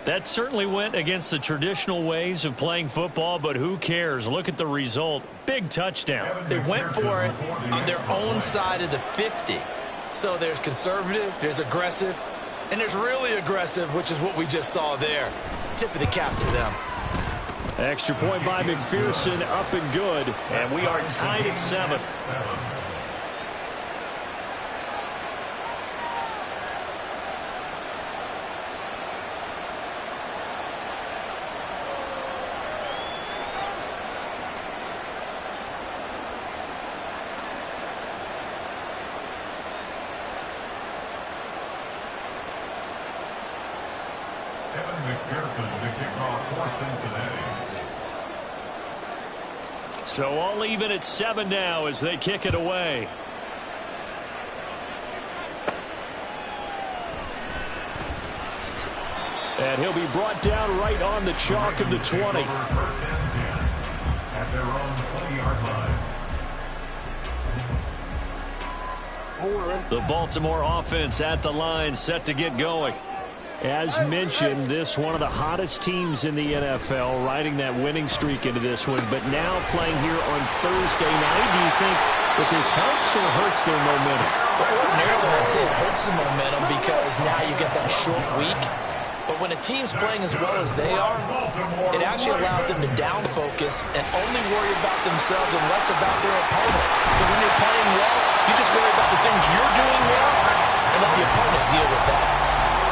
That certainly went against the traditional ways of playing football, but who cares? Look at the result. Big touchdown. They went for it on their own side of the 50. So there's conservative, there's aggressive, and there's really aggressive, which is what we just saw there. Tip of the cap to them. Extra point by McPherson, up and good. And we are tied at 7. So all even at 7 now as they kick it away. And he'll be brought down right on the chalk of the 20. At their own 20-yard line. The Baltimore offense at the line, set to get going. As mentioned, this one of the hottest teams in the NFL, riding that winning streak into this one, but now playing here on Thursday night. Do you think that this helps or hurts their momentum? Well, ordinarily, I'd say it hurts the momentum because now you get that short week. But when a team's playing as well as they are, it actually allows them to down focus and only worry about themselves and less about their opponent. So when you're playing well, you just worry about the things you're doing well and let the opponent deal with that.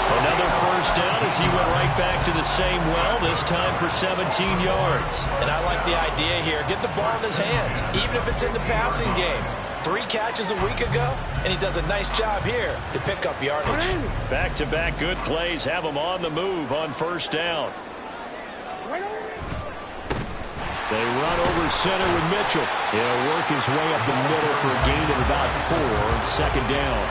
Another first down as he went right back to the same well, this time for 17 yards. And I like the idea here. Get the ball in his hands, even if it's in the passing game. 3 catches a week ago, and he does a nice job here to pick up yardage. Back-to-back good plays have him on the move on first down. They run over center with Mitchell. He'll work his way up the middle for a gain of about 4 on second down.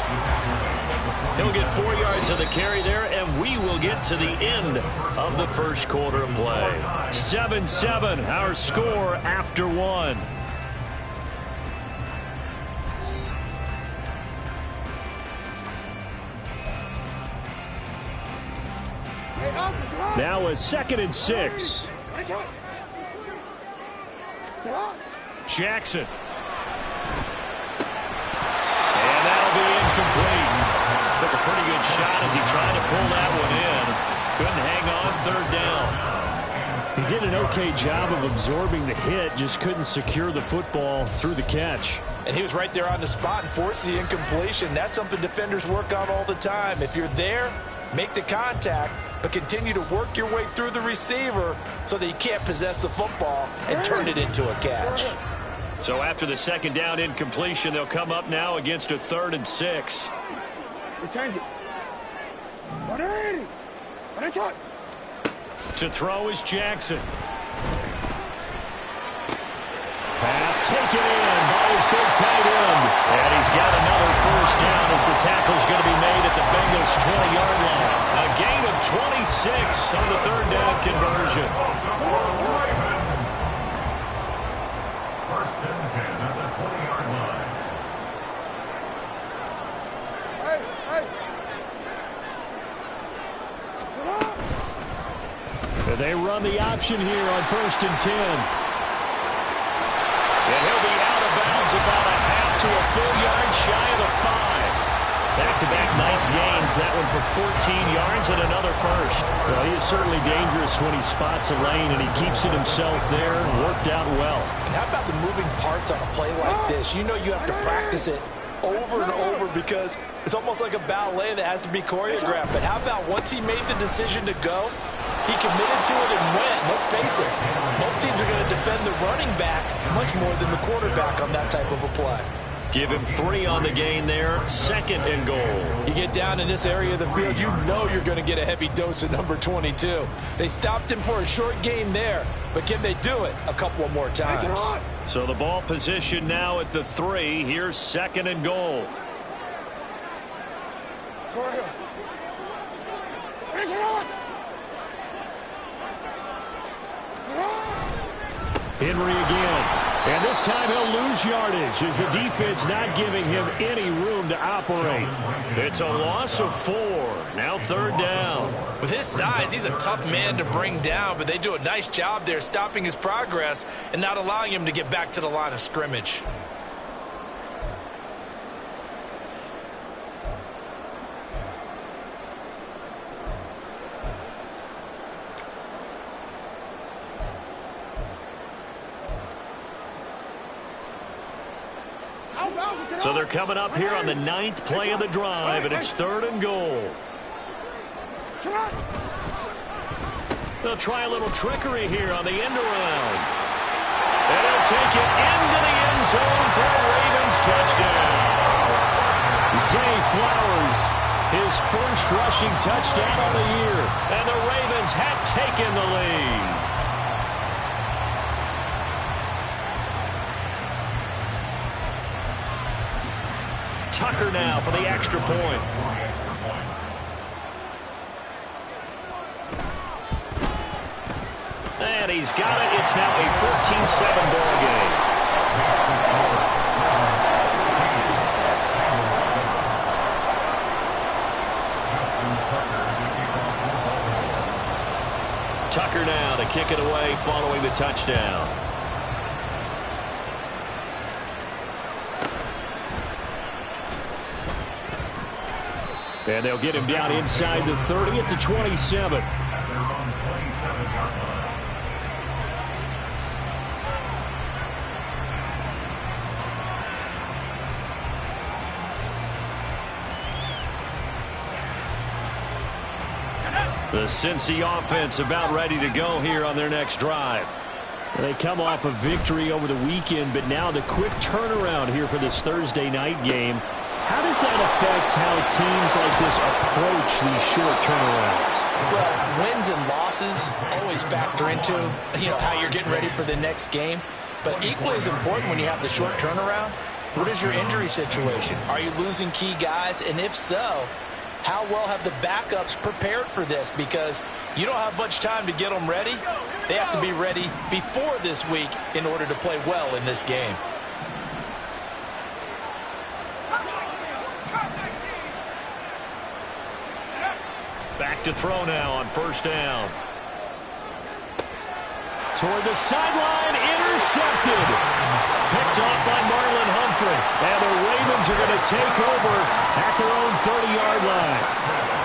He'll get 4 yards of the carry there, and we will get to the end of the first quarter of play. 7-7, our score after 1. Now a 2nd and 6. Jackson. And that'll be incomplete. Took a pretty good shot as he tried to pull that one in. Couldn't hang on 3rd down. He did an okay job of absorbing the hit, just couldn't secure the football through the catch. And he was right there on the spot and forced the incompletion. That's something defenders work on all the time. If you're there, make the contact, but continue to work your way through the receiver so that you can't possess the football and turn it into a catch. So after the 2nd down incompletion, they'll come up now against a 3rd and 6. To throw is Jackson. Pass taken in by his big tight end. And he's got another first down as the tackle's going to be made at the Bengals' 20-yard line. A gain of 26 on the 3rd down conversion. First and 10 at the 20-yard line. They run the option here on 1st and 10. And he'll be out of bounds about a half to a full yard shy of the 5. Back-to-back nice gains. That one for 14 yards and another first. Well, he is certainly dangerous when he spots a lane, and he keeps it himself there. Worked out well. And how about the moving parts on a play like this? You know you have to practice it over and over because it's almost like a ballet that has to be choreographed. But how about once he made the decision to go, he committed to it and went. Let's face it, most teams are going to defend the running back much more than the quarterback on that type of a play. Give him 3 on the gain there. 2nd and goal. You get down in this area of the field, you know you're going to get a heavy dose of number 22. They stopped him for a short game there, but can they do it a couple of more times? So the ball position now at the 3. Here's 2nd and goal. Henry again. And this time he'll lose yardage as the defense not giving him any room to operate. It's a loss of 4. Now third down. With his size, he's a tough man to bring down, but they do a nice job there stopping his progress and not allowing him to get back to the line of scrimmage. So they're coming up here on the 9th play of the drive, and it's 3rd and goal. They'll try a little trickery here on the end around. And he'll take it into the end zone for a Ravens touchdown. Zay Flowers, his first rushing touchdown of the year. And the Ravens have taken the lead. Tucker now for the extra point. And he's got it. It's now a 14-7 ball game. Tucker now to kick it away following the touchdown. And they'll get him down inside the 30 at the 27. The Cincy offense about ready to go here on their next drive. They come off a victory over the weekend, but now the quick turnaround here for this Thursday night game. How does that affect how teams like this approach these short turnarounds? Well, wins and losses always factor into, how you're getting ready for the next game. But equally as important when you have the short turnaround, what is your injury situation? Are you losing key guys? And if so, how well have the backups prepared for this? Because you don't have much time to get them ready. They have to be ready before this week in order to play well in this game. Back to throw now on first down. Toward the sideline, intercepted. Picked off by Marlon Humphrey. And the Ravens are going to take over at their own 30-yard line.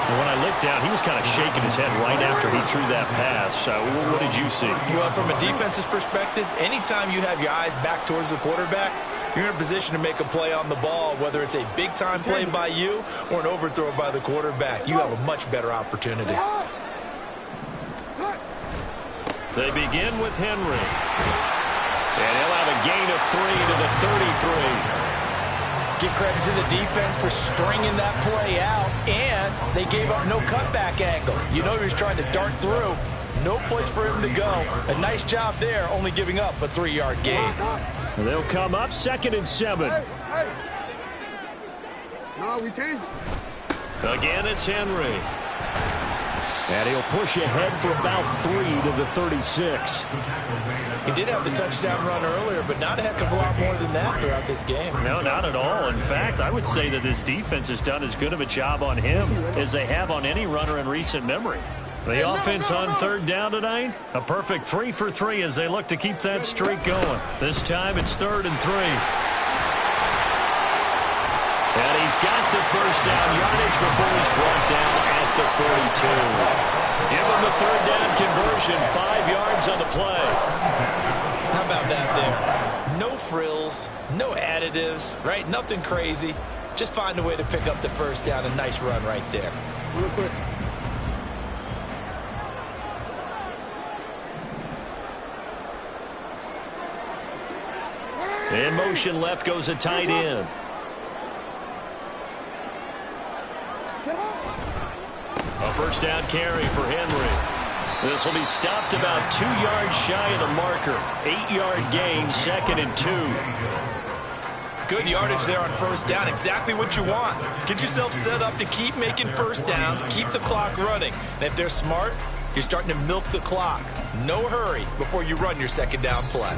And when I looked down, he was kind of shaking his head right after he threw that pass. What did you see? Well, from a defense's perspective, anytime you have your eyes back towards the quarterback, you're in a position to make a play on the ball, whether it's a big-time play by you or an overthrow by the quarterback. You have a much better opportunity. They begin with Henry. And he'll have a gain of 3 to the 33. Give credit to the defense for stringing that play out, and they gave up no cutback angle. You know he was trying to dart through. No place for him to go. A nice job there, only giving up a 3-yard gain. They'll come up 2nd and 7. Hey. No, we changed. Again, it's Henry. And he'll push ahead for about 3 to the 36. He did have the touchdown run earlier, but not a heck of a lot more than that throughout this game. No, not at all. In fact, I would say that this defense has done as good of a job on him as they have on any runner in recent memory. The offense on 3rd down tonight, a perfect 3 for 3 as they look to keep that streak going. This time it's 3rd and 3. And he's got the first down yardage before he's brought down at the 42. Give him the 3rd down conversion, 5 yards on the play. How about that there? No frills, no additives, right? Nothing crazy. Just find a way to pick up the first down. A nice run right there. Real quick. In motion left goes a tight end. A first down carry for Henry. This will be stopped about 2 yards shy of the marker. 8-yard gain, 2nd and 2. Good yardage there on first down. Exactly what you want. Get yourself set up to keep making first downs, keep the clock running. And if they're smart, you're starting to milk the clock. No hurry before you run your second down play.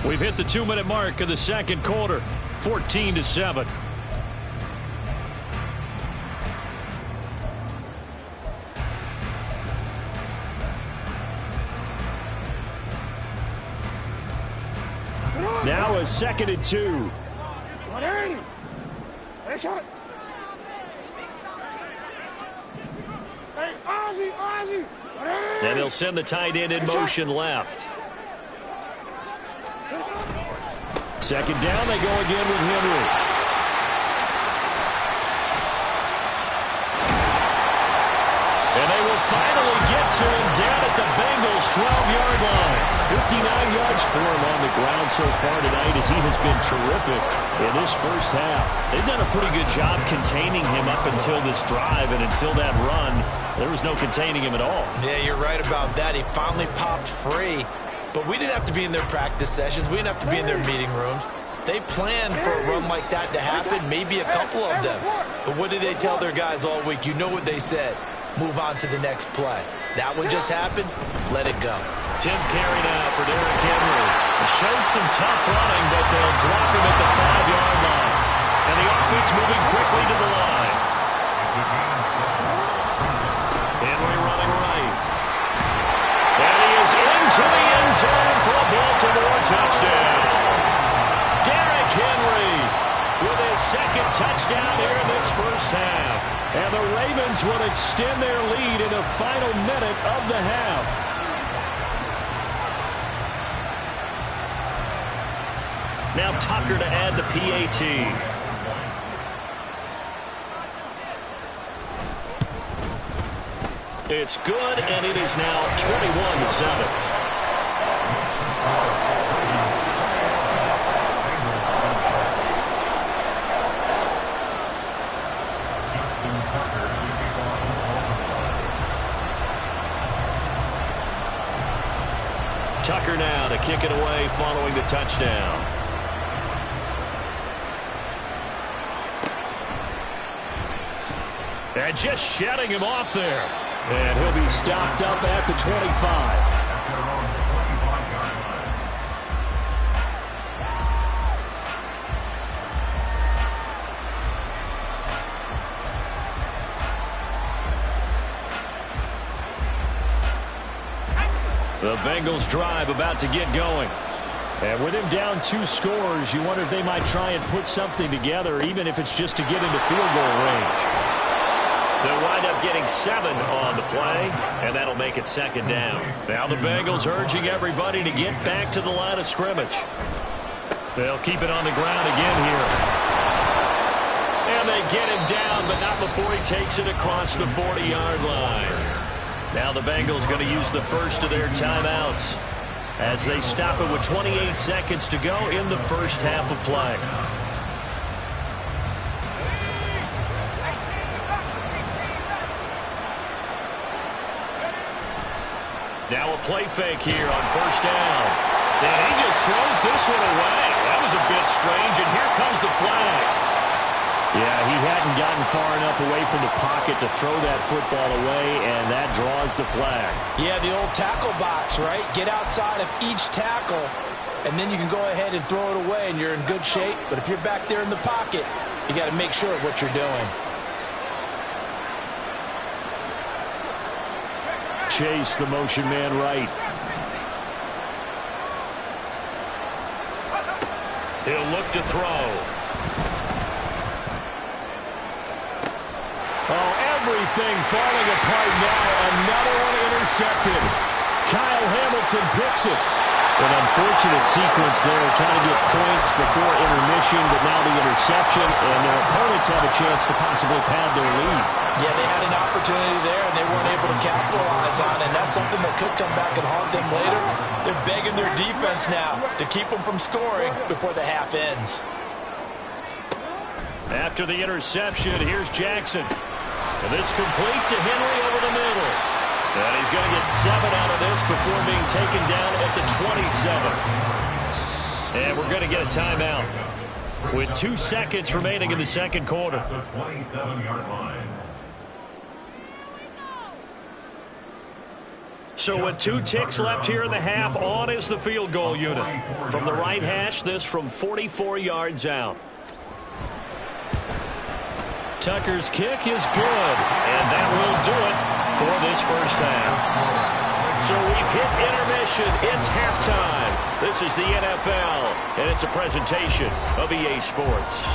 We've hit the 2-minute mark of the second quarter, 14-7. Now a 2nd and 2. And he'll send the tight end in motion left. 2nd down, they go again with Henry. And they will finally get to him down at the Bengals' 12-yard line. 59 yards for him on the ground so far tonight as he has been terrific in this first half. They've done a pretty good job containing him up until this drive, and until that run, there was no containing him at all. Yeah, you're right about that. He finally popped free. But we didn't have to be in their practice sessions. We didn't have to be in their meeting rooms. They planned for a run like that to happen, maybe a couple of them. But what did they tell their guys all week? You know what they said. Move on to the next play. That one just happened. Let it go. 10th carry now for Derrick Henry. It showed some tough running, but they'll drop him at the 5-yard line. And the offense moving quickly to the line. Henry running right. And he is into the end zone for a Baltimore touchdown. Derrick Henry with his 2nd touchdown here in this first half. And the Ravens will extend their lead in the final minute of the half. Now Tucker to add the PAT. It's good, and it is now 21-7. Tucker now to kick it away following the touchdown. And just shutting him off there. And he'll be stopped up at the 25. The Bengals drive about to get going. And with him down 2 scores, you wonder if they might try and put something together, even if it's just to get into field goal range. They'll wind up getting 7 on the play, and that'll make it 2nd down. Now the Bengals urging everybody to get back to the line of scrimmage. They'll keep it on the ground again here. And they get him down, but not before he takes it across the 40-yard line. Now the Bengals going to use the first of their timeouts as they stop it with 28 seconds to go in the first half of play. Now a play fake here on 1st down. And he just throws this one away. That was a bit strange, and here comes the flag. Yeah, he hadn't gotten far enough away from the pocket to throw that football away, and that draws the flag. Yeah, the old tackle box, right? Get outside of each tackle, and then you can go ahead and throw it away, and you're in good shape. But if you're back there in the pocket, you got to make sure of what you're doing. Chase the motion man right. He'll look to throw. Oh, everything falling apart now. Another one intercepted. Kyle Hamilton picks it. An unfortunate sequence there, trying to get points before intermission, but now the interception, and their opponents have a chance to possibly pad their lead. Yeah, they had an opportunity there, and they weren't able to capitalize on it, and that's something that could come back and haunt them later. They're begging their defense now to keep them from scoring before the half ends. After the interception, here's Jackson. And this complete to Henry over the middle. And he's going to get 7 out of this before being taken down at the 27. And we're going to get a timeout with 2 seconds remaining in the second quarter. The 27-yard line. So with 2 ticks left here in the half, on is the field goal unit. From the right hash, this from 44 yards out. Tucker's kick is good, and that will do it for this first half. So So we've hit intermission. It's halftime. This is the NFL, and it's a presentation of EA Sports.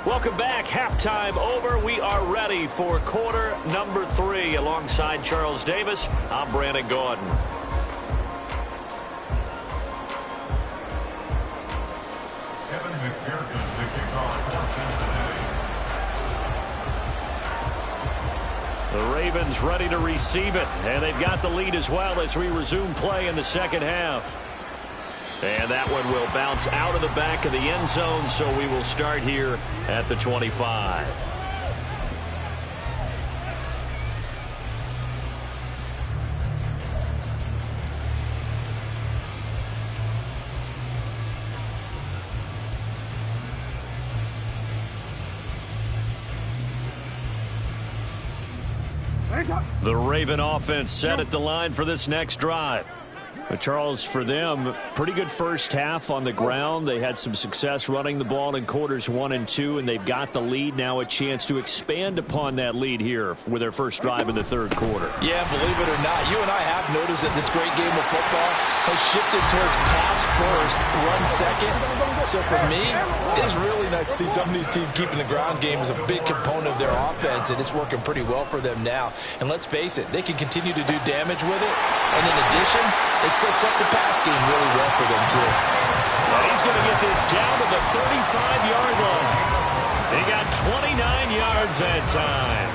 Welcome back. Halftime over. We are ready for quarter number 3. Alongside Charles Davis, I'm Brandon Gordon. The Ravens ready to receive it, and they've got the lead as well as we resume play in the second half. And that one will bounce out of the back of the end zone, so we will start here at the 25. The Raven offense set at the line for this next drive. But Charles, for them, pretty good first half on the ground. They had some success running the ball in quarters 1 and 2, and they've got the lead. Now a chance to expand upon that lead here with their first drive in the third quarter. Yeah, believe it or not, you and I have noticed that this great game of football has shifted towards pass first, run second. So for me, it is really nice to see some of these teams keeping the ground game as a big component of their offense, and it's working pretty well for them now. And let's face it, they can continue to do damage with it. And in addition, it sets up the pass game really well for them, too. Well, he's going to get this down to the 35-yard line. They got 29 yards that time.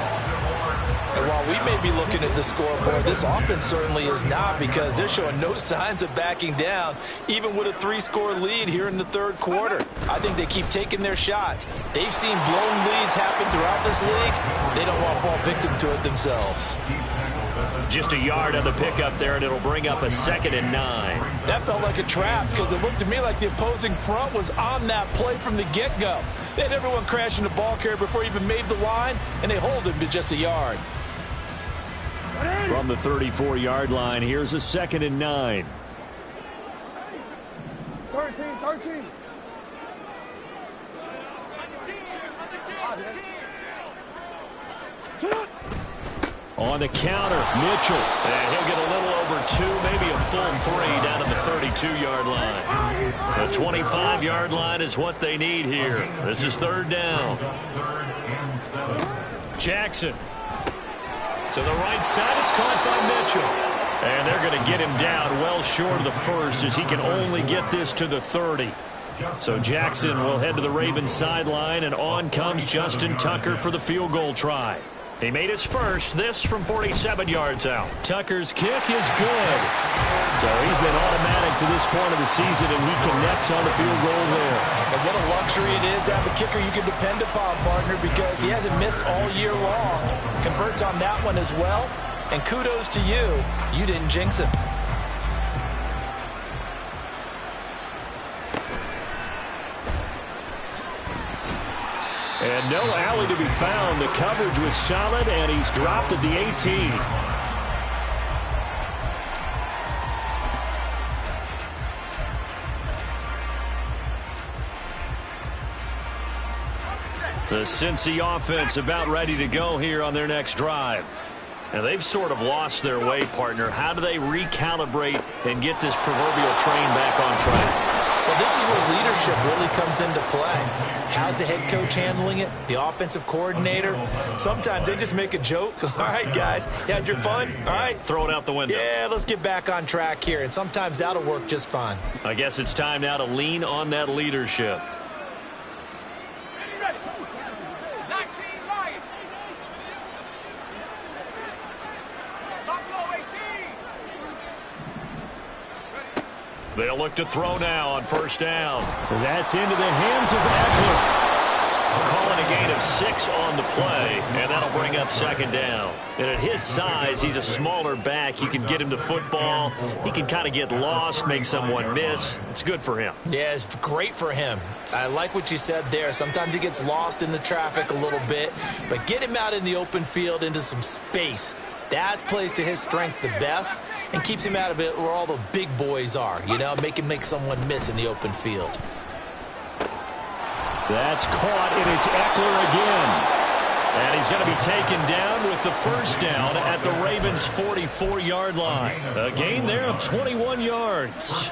And while we may be looking at the scoreboard, this offense certainly is not, because they're showing no signs of backing down, even with a 3-score lead here in the third quarter. I think they keep taking their shots. They've seen blown leads happen throughout this league. They don't want to fall victim to it themselves. Just a yard on the pickup there, and it'll bring up a 2nd and 9. That felt like a trap, because it looked to me like the opposing front was on that play from the get-go. They had everyone crashing the ball carrier before he even made the line, and they hold him to just a yard. From the 34-yard line, here's a 2nd and 9. 13. On the counter, Mitchell. And he'll get a little over 2, maybe a full 3 down to the 32-yard line. The 25-yard line is what they need here. This is 3rd down. Jackson. To the right side, it's caught by Mitchell. And they're going to get him down well short of the first, as he can only get this to the 30. So Jackson will head to the Ravens sideline, and on comes Justin Tucker for the field goal try. He made his first, this from 47 yards out. Tucker's kick is good. So he's been automatic to this point of the season, and he connects on the field goal there. And what a luxury it is to have a kicker you can depend upon, partner, because he hasn't missed all year long. Converts on that one as well. And kudos to you. You didn't jinx him. And no alley to be found. The coverage was solid, and he's dropped at the 18. The Cincy offense about ready to go here on their next drive. Now, they've sort of lost their way, partner. How do they recalibrate and get this proverbial train back on track? Well, this is where leadership really comes into play. How's the head coach handling it? The offensive coordinator? Sometimes they just make a joke. All right, guys, you had your fun? All right. Throw it out the window. Yeah, let's get back on track here. And sometimes that'll work just fine. I guess it's time now to lean on that leadership. They'll look to throw now on 1st down. That's into the hands of Eckler. Calling a gain of 6 on the play, and that'll bring up 2nd down. And at his size, he's a smaller back. You can get him to football. He can kind of get lost, make someone miss. It's good for him. Yeah, it's great for him. I like what you said there. Sometimes he gets lost in the traffic a little bit, but get him out in the open field into some space. That plays to his strengths the best, and keeps him out of it where all the big boys are, you know, make someone miss in the open field. That's caught, and it's Eckler again. And he's going to be taken down with the first down at the Ravens' 44-yard line. A gain there of 21 yards.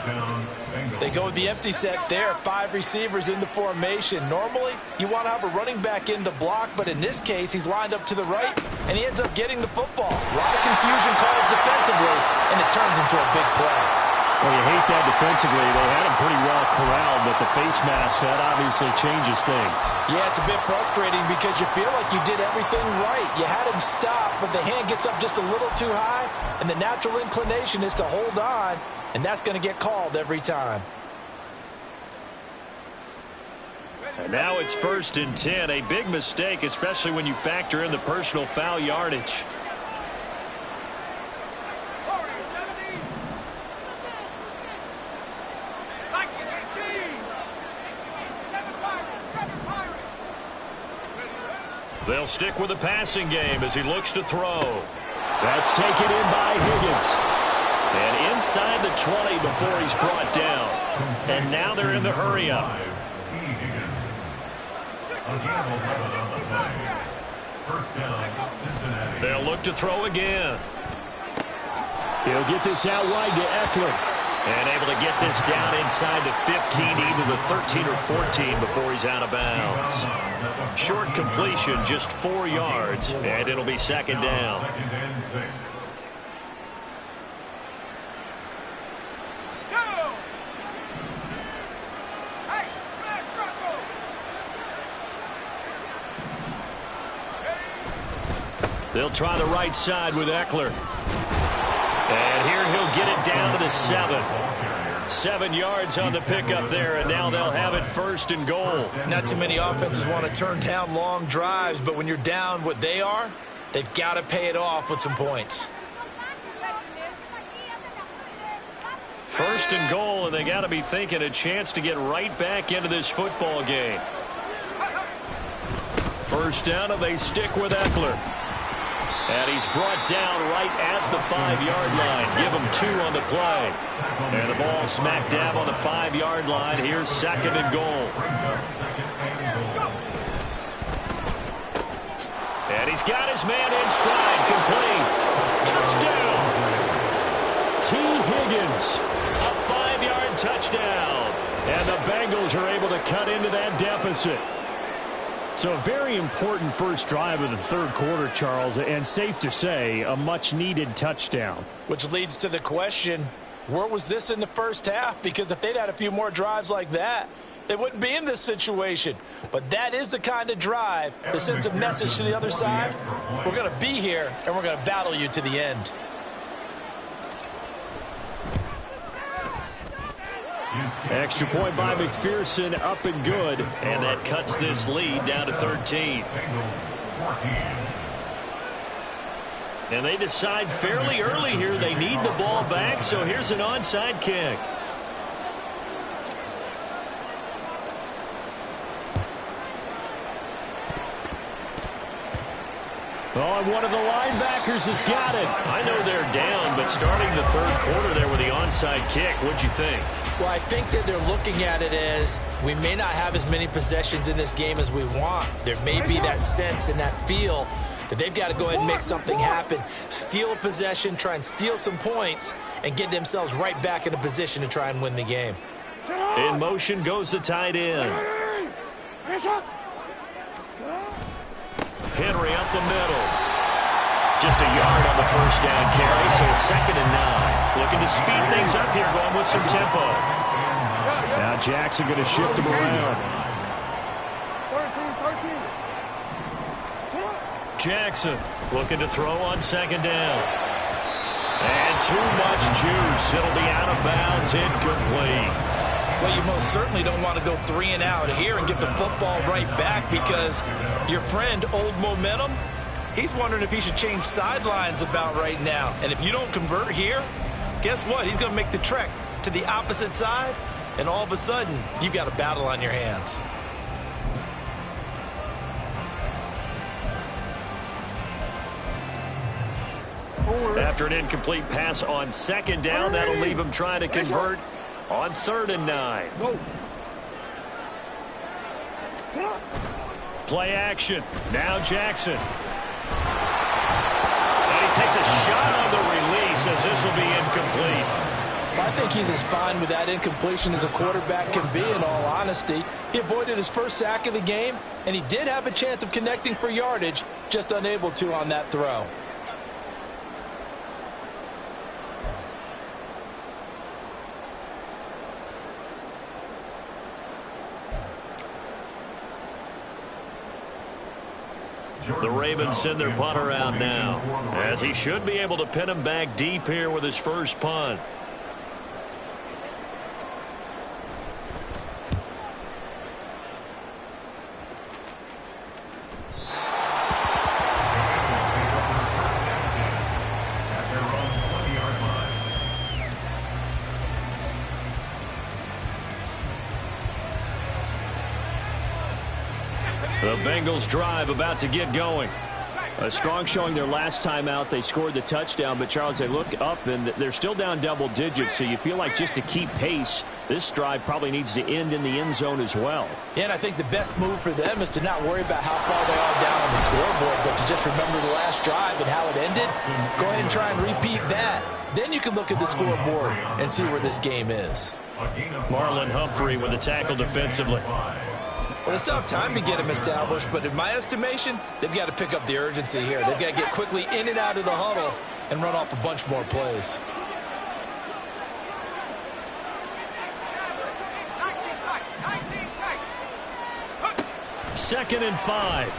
They go with the empty set there. 5 receivers in the formation. Normally, you want to have a running back in to block, but in this case, he's lined up to the right, and he ends up getting the football. A lot of confusion calls defensively, and it turns into a big play. Well, you hate that defensively. They had him pretty well corralled, but the face mask, that obviously changes things. Yeah, it's a bit frustrating because you feel like you did everything right. You had him stop, but the hand gets up just a little too high, and the natural inclination is to hold on, and that's going to get called every time. And now it's 1st and 10. A big mistake, especially when you factor in the personal foul yardage. They'll stick with the passing game as he looks to throw. That's taken in by Higgins. And inside the 20 before he's brought down. And now they're in the hurry-up. They'll look to throw again. He'll get this out wide to Eckler. And able to get this down inside the 15, either the 13 or 14 before he's out of bounds. Short completion, just 4 yards, and it'll be 2nd down. They'll try the right side with Eckler. And here he'll get it down to the 7. 7 yards on the pickup there, and now they'll have it 1st and goal. Not too many offenses want to turn down long drives, but when you're down what they are, they've got to pay it off with some points. 1st and goal, and they got to be thinking a chance to get right back into this football game. 1st down, and they stick with Eckler. And he's brought down right at the 5-yard line. Give him 2 on the play. And the ball smack dab on the 5-yard line. Here's 2nd and goal. And he's got his man in stride. Complete. Touchdown. T. Higgins. A 5-yard touchdown. And the Bengals are able to cut into that deficit. So a very important first drive of the 3rd quarter, Charles, and safe to say, a much-needed touchdown. Which leads to the question, where was this in the first half? Because if they'd had a few more drives like that, they wouldn't be in this situation. But that is the kind of drive that sends a message to the other side. We're going to be here, and we're going to battle you to the end. Extra point by McPherson, up and good. And that cuts this lead down to 13. And they decide fairly early here they need the ball back, so here's an onside kick. Oh, and one of the linebackers has got it. I know they're down, but starting the 3rd quarter there with the onside kick, what'd you think? Well, I think that they're looking at it as we may not have as many possessions in this game as we want. There may be that sense and that feel that they've got to go ahead and make something happen, steal a possession, try and steal some points, and get themselves right back in a position to try and win the game. In motion goes the tight end. Henry up the middle. Just a yard on the first down carry, so it's 2nd and 9. Looking to speed things up here, going with some tempo. Now Jackson going to shift him around. Jackson looking to throw on 2nd down. And too much juice. It'll be out of bounds, incomplete. Well, you most certainly don't want to go 3 and out here and get the football right back because your friend, Old Momentum, he's wondering if he should change sidelines about right now. And if you don't convert here, guess what? He's going to make the trek to the opposite side, and all of a sudden, you've got a battle on your hands. After an incomplete pass on second down, that'll leave him trying to convert on 3rd and 9. Play action. Now Jackson. And he takes a shot on the release as this will be incomplete. I think he's as fine with that incompletion as a quarterback can be, in all honesty. He avoided his first sack of the game, and he did have a chance of connecting for yardage, just unable to on that throw. The Ravens send their punter out now, as he should be able to pin him back deep here with his first punt. The Bengals drive about to get going. A strong showing their last time out. They scored the touchdown, but Charles, they look up and they're still down double digits, so you feel like just to keep pace, this drive probably needs to end in the end zone as well. Yeah, and I think the best move for them is to not worry about how far they are down on the scoreboard, but to just remember the last drive and how it ended. Go ahead and try and repeat that. Then you can look at the scoreboard and see where this game is. Marlon Humphrey with the tackle defensively. Well, they still have time to get him established, but in my estimation, they've got to pick up the urgency here. They've got to get quickly in and out of the huddle and run off a bunch more plays. Second and 5.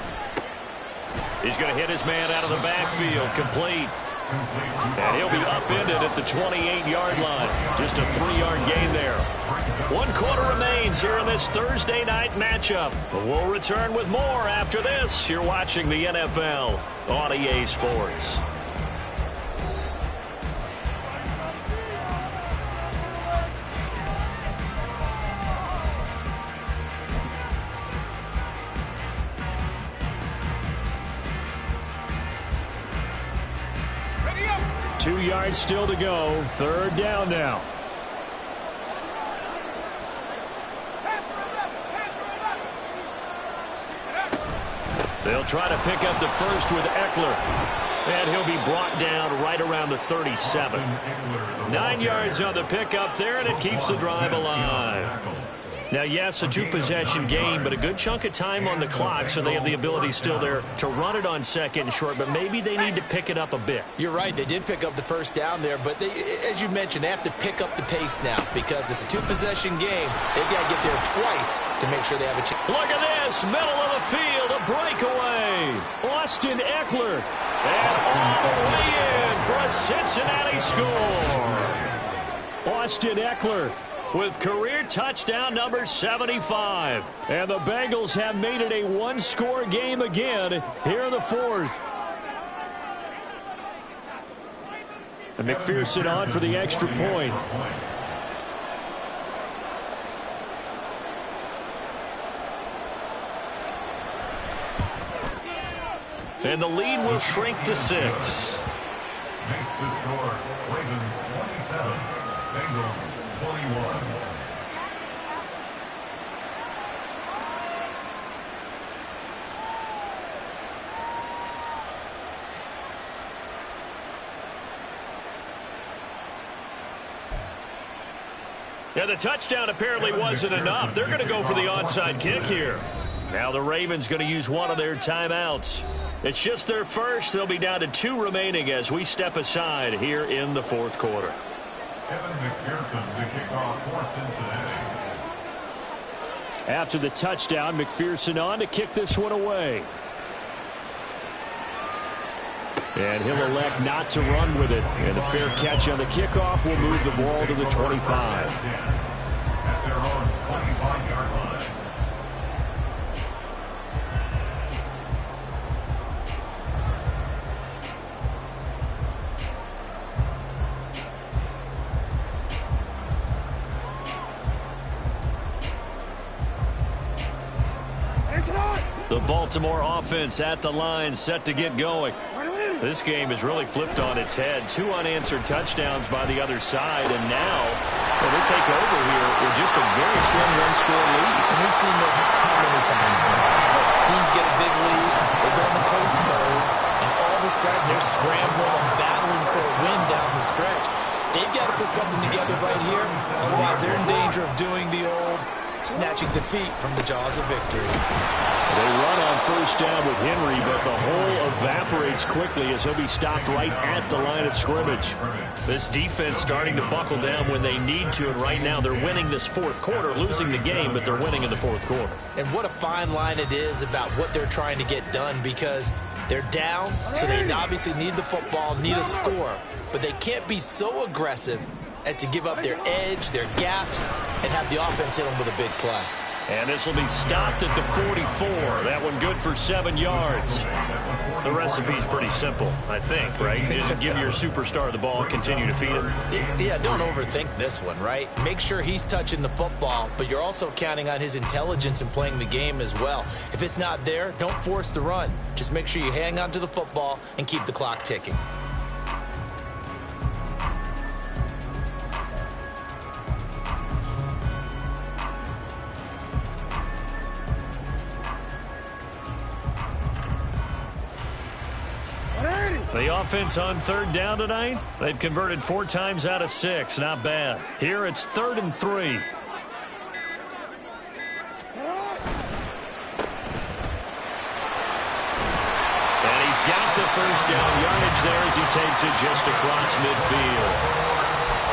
He's going to hit his man out of the backfield, complete. And he'll be upended at the 28-yard line. Just a 3-yard gain there. 1 quarter remains here in this Thursday night matchup. But we'll return with more after this. You're watching the NFL on EA Sports. Ready up. 2 yards still to go. 3rd down now. They'll try to pick up the first with Eckler. And he'll be brought down right around the 37. 9 yards on the pickup there, and it keeps the drive alive. Now, yes, a 2-possession game, but a good chunk of time on the clock, so they have the ability still there to run it on 2nd and short, but maybe they need to pick it up a bit. You're right. They did pick up the first down there, but as you mentioned, they have to pick up the pace now because it's a 2-possession game. They've got to get there twice to make sure they have a chance. Look at this. Middle of the field, a breakaway. Austin Eckler. And all the way in for a Cincinnati score. Austin Eckler with career touchdown number 75. And the Bengals have made it a 1-score game again here in the 4th. And McPherson on for the extra point. And the lead will shrink to 6. Makes the score Ravens 27, Bengals 21. Yeah, the touchdown apparently wasn't enough. They're going to go for the onside kick here. Now the Ravens going to use one of their timeouts. It's just their first. They'll be down to 2 remaining as we step aside here in the 4th quarter. Kevin McPherson to kick off for Cincinnati. After the touchdown, McPherson on to kick this one away. And he'll elect not to run with it. And a fair catch on the kickoff will move the ball to the 25. At their own 25-yard line. The Baltimore offense at the line, set to get going. This game has really flipped on its head. 2 unanswered touchdowns by the other side, and now they take over here with just a very slim one-score lead. And we've seen this how many times now. Teams get a big lead, they go in the coast mode, and all of a sudden they're scrambling and battling for a win down the stretch. They've got to put something together right here, otherwise they're in danger of doing the old snatching defeat from the jaws of victory. They run on first down with Henry, but the hole evaporates quickly as he'll be stopped right at the line of scrimmage. This defense starting to buckle down when they need to, and right now they're winning this fourth quarter, losing the game, but they're winning in the fourth quarter. And what a fine line it is about what they're trying to get done, because they're down, so they obviously need the football, need a score, but they can't be so aggressive as to give up their edge, their gaps, and have the offense hit them with a big play. And this will be stopped at the 44. That one good for 7 yards. The recipe's pretty simple, I think, right? You just give your superstar the ball and continue to feed him. Yeah, don't overthink this one, right? Make sure he's touching the football, but you're also counting on his intelligence in playing the game as well. If it's not there, don't force the run. Just make sure you hang on to the football and keep the clock ticking. The offense on third down tonight, they've converted 4 times out of 6. Not bad. Here it's 3rd and 3. And he's got the first down yardage there as he takes it just across midfield.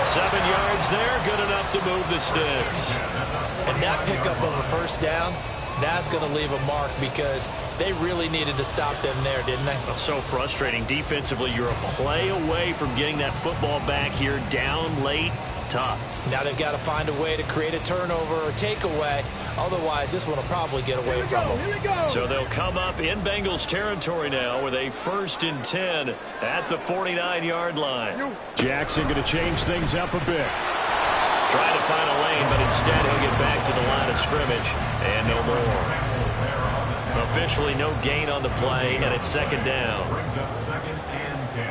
7 yards there, good enough to move the sticks. And that pickup of a first down, that's going to leave a mark, because they really needed to stop them there, didn't they? So frustrating. Defensively, you're a play away from getting that football back here, down late. Tough. Now they've got to find a way to create a turnover or takeaway. Otherwise, this one will probably get away from them. So they'll come up in Bengals territory now with a 1st and 10 at the 49-yard line. Jackson going to change things up a bit. Trying to find a lane, but instead he'll get back to the line of scrimmage, and no more. Officially no gain on the play, and it's 2nd down. Brings up 2nd and 10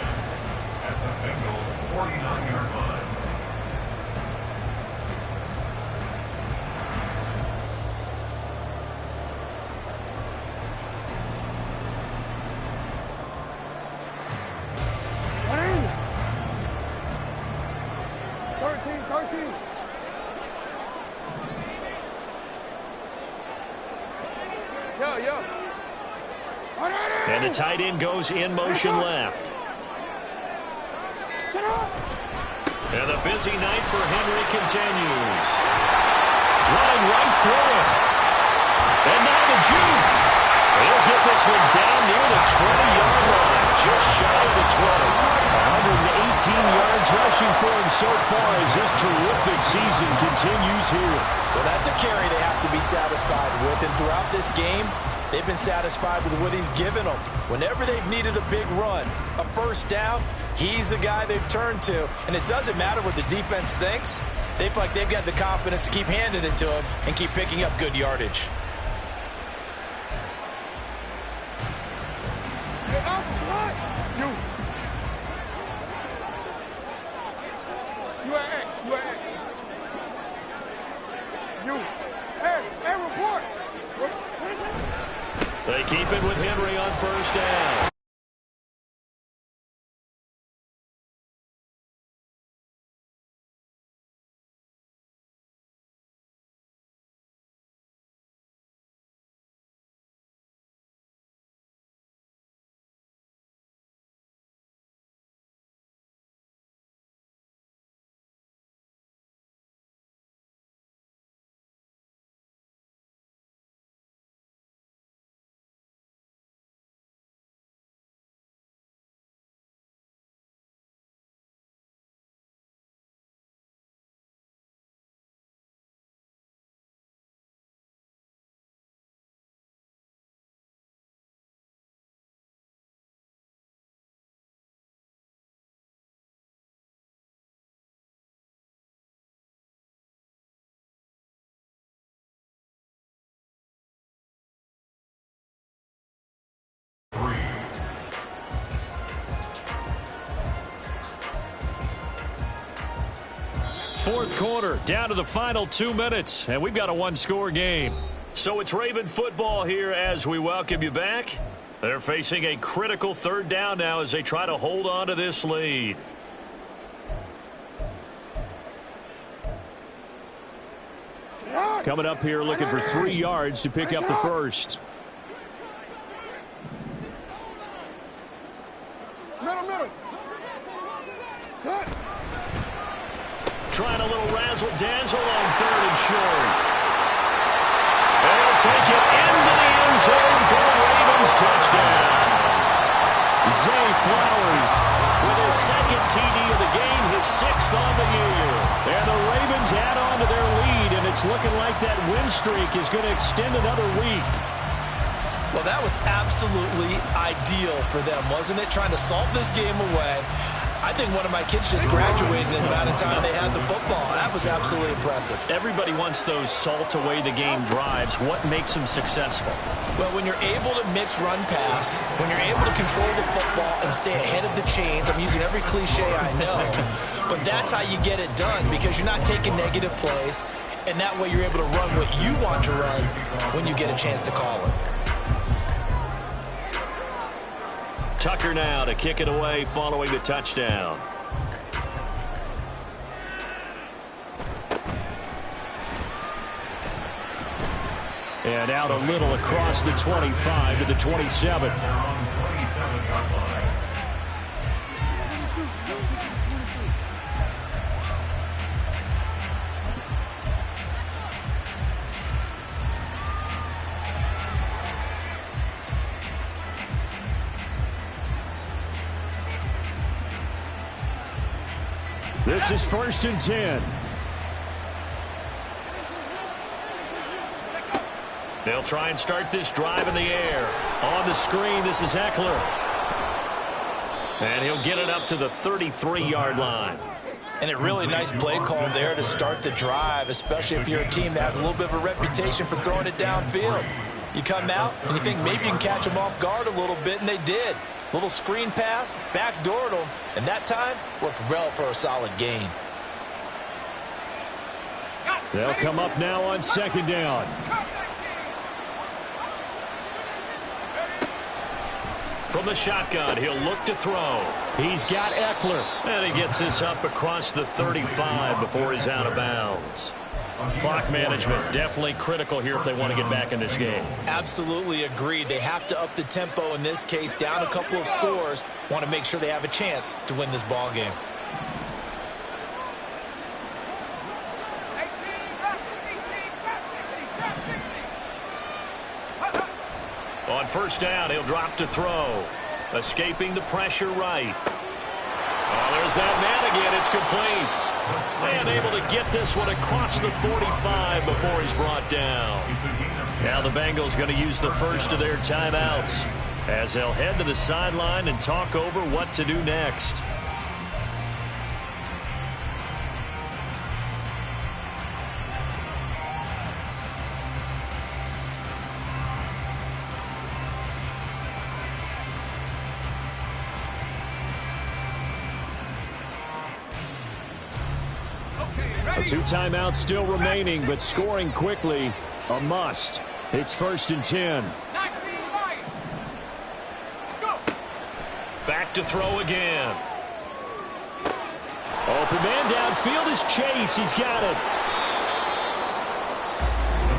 at the Bengals 49-yard line. And the tight end goes in motion left. And the busy night for Henry continues. Running right through him. And now the juke. He'll get this one down near the 20-yard line, just shy of the 20. 118 yards rushing for him so far as this terrific season continues here. Well, that's a carry they have to be satisfied with, and throughout this game, they've been satisfied with what he's given them. Whenever they've needed a big run, a first down, he's the guy they've turned to. And it doesn't matter what the defense thinks. They feel like they've got the confidence to keep handing it to him and keep picking up good yardage. They keep it with Henry on first down. fourth quarter, down to the final 2 minutes, and we've got a one-score game. So it's Raven football here as we welcome you back. They're facing a critical third down now as they try to hold on to this lead. Coming up here looking for 3 yards to pick up the first. Middle. Cut. Trying a little razzle-dazzle on third and short. They'll take it into the end zone for the Ravens touchdown. Zay Flowers with his second TD of the game, his 6th on the year. And the Ravens add on to their lead, and it's looking like that win streak is going to extend another week. Well, that was absolutely ideal for them, wasn't it? Trying to salt this game away. I think one of my kids just graduated in the amount of time they had the football. That was absolutely impressive. Everybody wants those salt away the game drives. What makes them successful? Well, when you're able to mix run pass, when you're able to control the football and stay ahead of the chains, I'm using every cliche I know, but that's how you get it done because you're not taking negative plays, and that way you're able to run what you want to run when you get a chance to call it. Tucker now to kick it away following the touchdown. And out a little across the 25 to the 27. This is 1st and 10. They'll try and start this drive in the air. On the screen, this is Eckler. And he'll get it up to the 33-yard line. And a really nice play call there to start the drive, especially if you're a team that has a little bit of a reputation for throwing it downfield. You come out and you think maybe you can catch them off guard a little bit, and they did. Little screen pass, backdoored them, and that time worked well for a solid gain. They'll come up now on 2nd down. From the shotgun, he'll look to throw. He's got Eckler. And he gets this up across the 35 before he's out of bounds. Clock management definitely critical here if they want to get back in this game. Absolutely agreed. They have to up the tempo in this case, down a couple of scores. Want to make sure they have a chance to win this ball game. On 1st down, he'll drop to throw. Escaping the pressure right. Oh, there's that man again. It's complete. And able to get this one across the 45 before he's brought down. Now the Bengals going to use the first of their timeouts as they'll head to the sideline and talk over what to do next. A 2 timeouts still remaining, but scoring quickly, a must. It's 1st and 10. Back to throw again. Open man downfield is Chase. He's got it.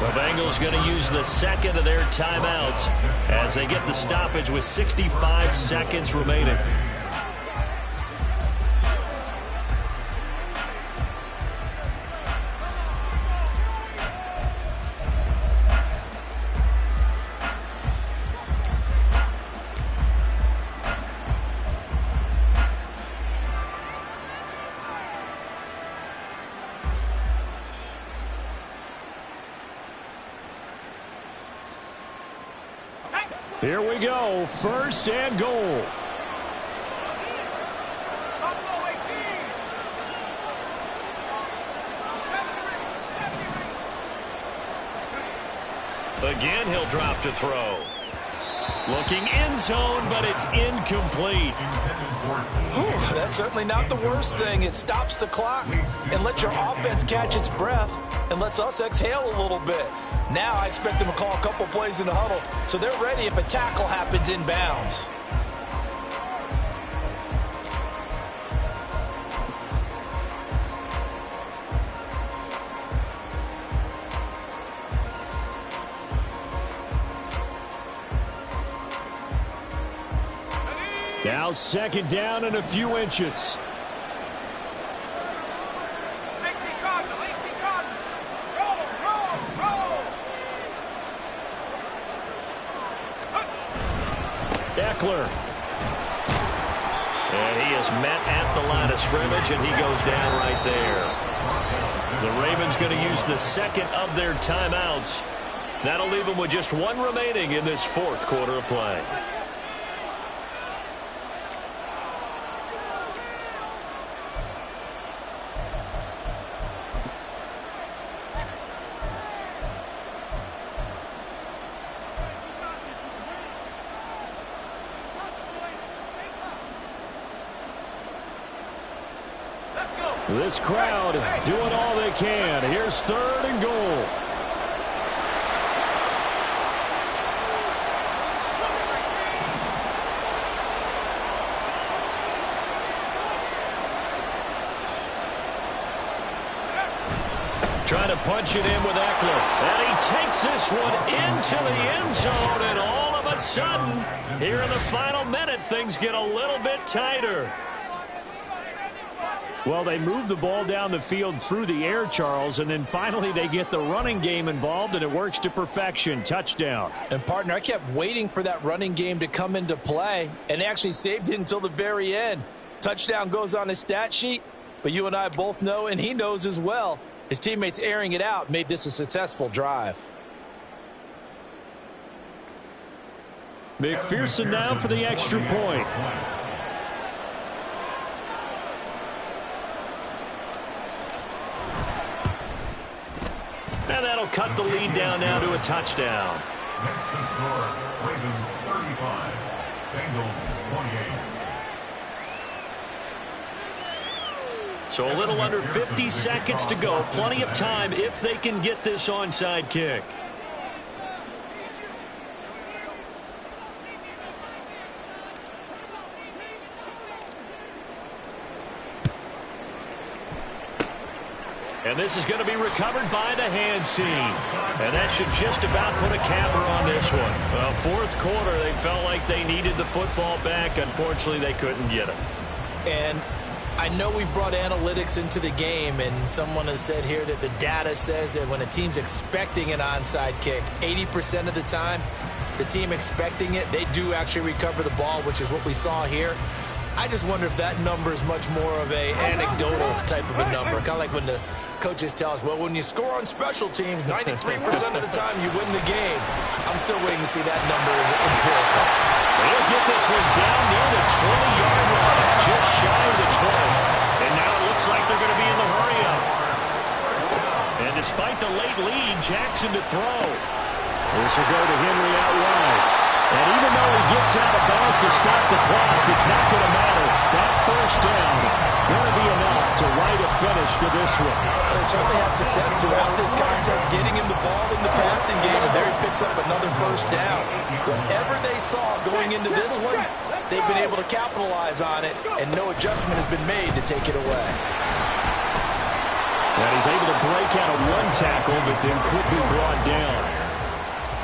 The Bengals going to use the second of their timeouts as they get the stoppage with 65 seconds remaining. Here we go, 1st and goal. Again, he'll drop to throw. Looking end zone, but it's incomplete. Whew, that's certainly not the worst thing. It stops the clock and lets your offense catch its breath and lets us exhale a little bit. Now I expect them to call a couple plays in the huddle so they're ready if a tackle happens inbounds. Now second down and a few inches. Eckler. And he is met at the line of scrimmage, and he goes down right there. The Ravens going to use the second of their timeouts. That'll leave them with just one remaining in this fourth quarter of play. This crowd doing all they can. Here's third and goal. Trying to punch it in with Eckler. And he takes this one into the end zone. And all of a sudden, here in the final minute, things get a little bit tighter. Well, they move the ball down the field through the air, Charles, and then finally they get the running game involved, and it works to perfection. Touchdown. And, partner, I kept waiting for that running game to come into play, and actually saved it until the very end. Touchdown goes on his stat sheet, but you and I both know, and he knows as well, his teammates airing it out made this a successful drive. McPherson now for the extra point. And that'll cut the lead down now to a touchdown. Next to score, Ravens 35, Bengals 28. So a little under 50 seconds to go. Plenty of time if they can get this onside kick. And this is going to be recovered by the hands team. And that should just about put a capper on this one. Well, fourth quarter, they felt like they needed the football back. Unfortunately, they couldn't get it. And I know we brought analytics into the game, and someone has said here that the data says that when a team's expecting an onside kick, 80% of the time, the team expecting it, they do actually recover the ball, which is what we saw here. I just wonder if that number is much more of a anecdotal type of a number. Kind of like when the coaches tell us, well, when you score on special teams, 93% of the time you win the game. I'm still waiting to see that number as empirical. They'll get this one down near the 20-yard line, just shy of the 20. And now it looks like they're going to be in the hurry-up. And despite the late lead, Jackson to throw. This will go to Henry out wide. And even though he gets out of bounds to stop the clock, it's not going to matter. That first down going to be enough to write a finish to this one. They certainly had success throughout this contest, getting him the ball in the passing game, and there he picks up another first down. Whatever they saw going into this one, they've been able to capitalize on it, and no adjustment has been made to take it away. And he's able to break out of one tackle, but then quickly brought down.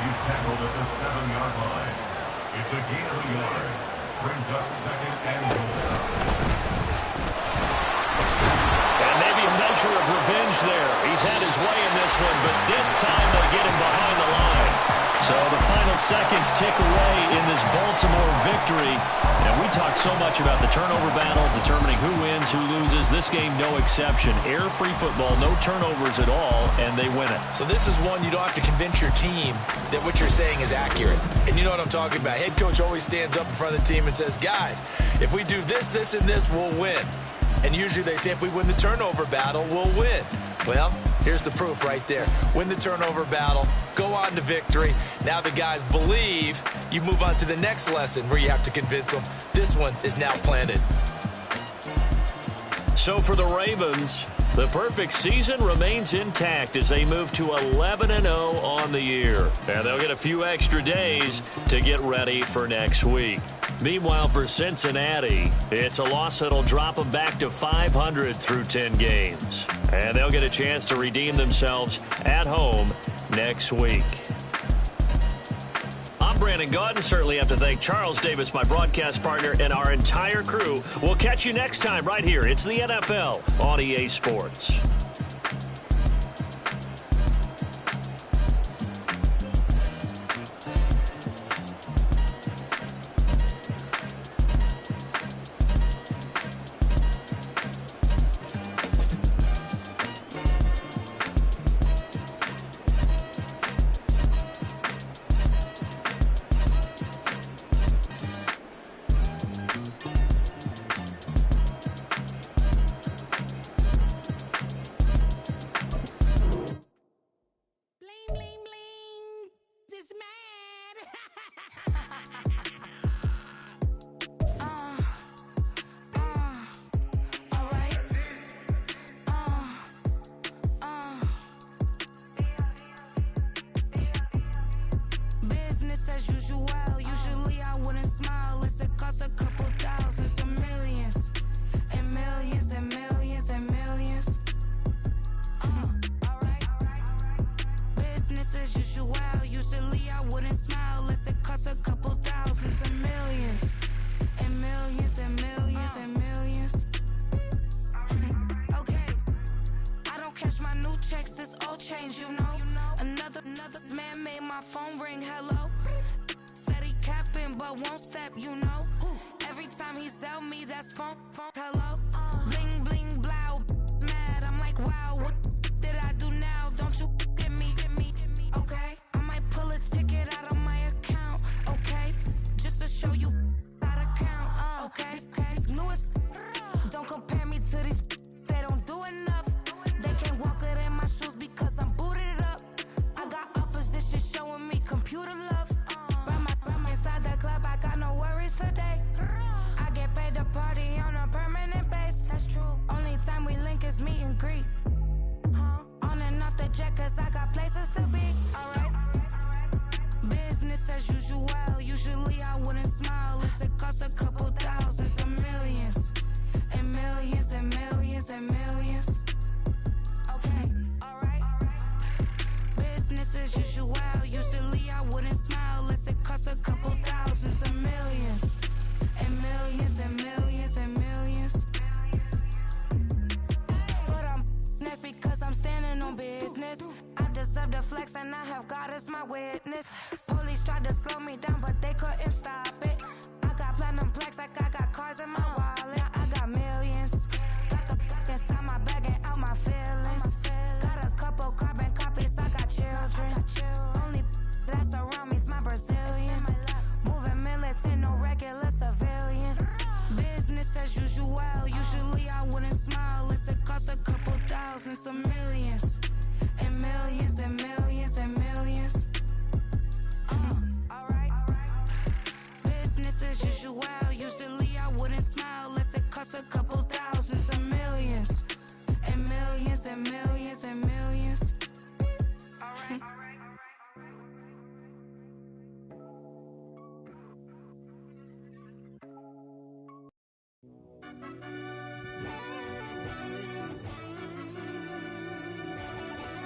He's tackled at the 7-yard line. It's a gain of a yard. Brings up second and goal. And maybe a measure of revenge there. He's had his way in this one, but this time they get him behind the line. So the final seconds tick away in this Baltimore victory. And we talk so much about the turnover battle, determining who wins, who loses. This game, no exception. Air-free football, no turnovers at all, and they win it. So this is one you don't have to convince your team that what you're saying is accurate. And you know what I'm talking about. Head coach always stands up in front of the team and says, guys, if we do this, this, and this, we'll win. And usually they say if we win the turnover battle, we'll win. Well, Here's the proof right there. Win the turnover battle, go on to victory. Now the guys believe. You move on to the next lesson where you have to convince them. This one is now planted. So for the Ravens, the perfect season remains intact as they move to 11-0 on the year. And they'll get a few extra days to get ready for next week. Meanwhile, for Cincinnati, it's a loss that'll drop them back to 500 through 10 games. And they'll get a chance to redeem themselves at home next week. I'm Brandon Gaudin. Certainly have to thank Charles Davis, my broadcast partner, and our entire crew. We'll catch you next time right here. It's the NFL on EA Sports.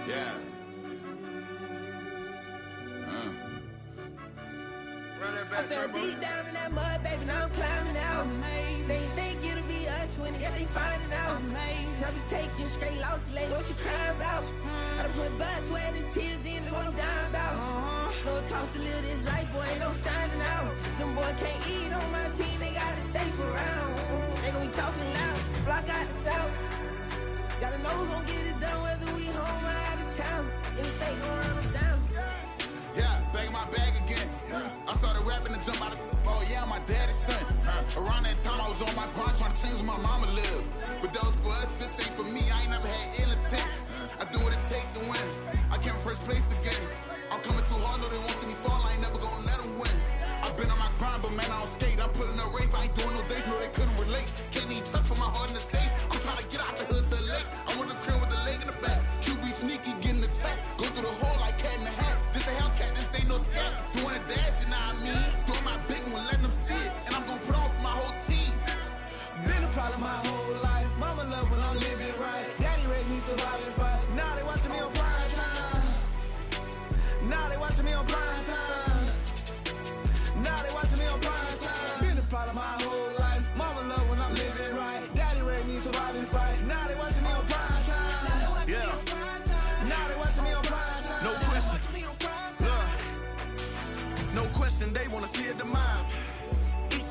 Yeah. Run that back, I fell turbo. deep down in that mud, baby, now I'm climbing out. They think it'll be us when yet they finding out. I be taking straight losses, like what you crying about? I done put blood, sweat, and tears in, just what I'm dying about. Know it costs to live this life, boy, ain't no signing out. Them boy can't eat on my team, they gotta stay for round. They gon' be talking loud, block out the south. Gotta know who gon' get it done, whether we home or out of town. In the state gon' run them down. Yeah, back in my bag again. I started rapping to jump out of oh yeah, I'm my daddy's son. Around that time I was on my grind trying to change where my mama lived. But those for us, this ain't for me. I ain't never had ill intent. I do what it takes.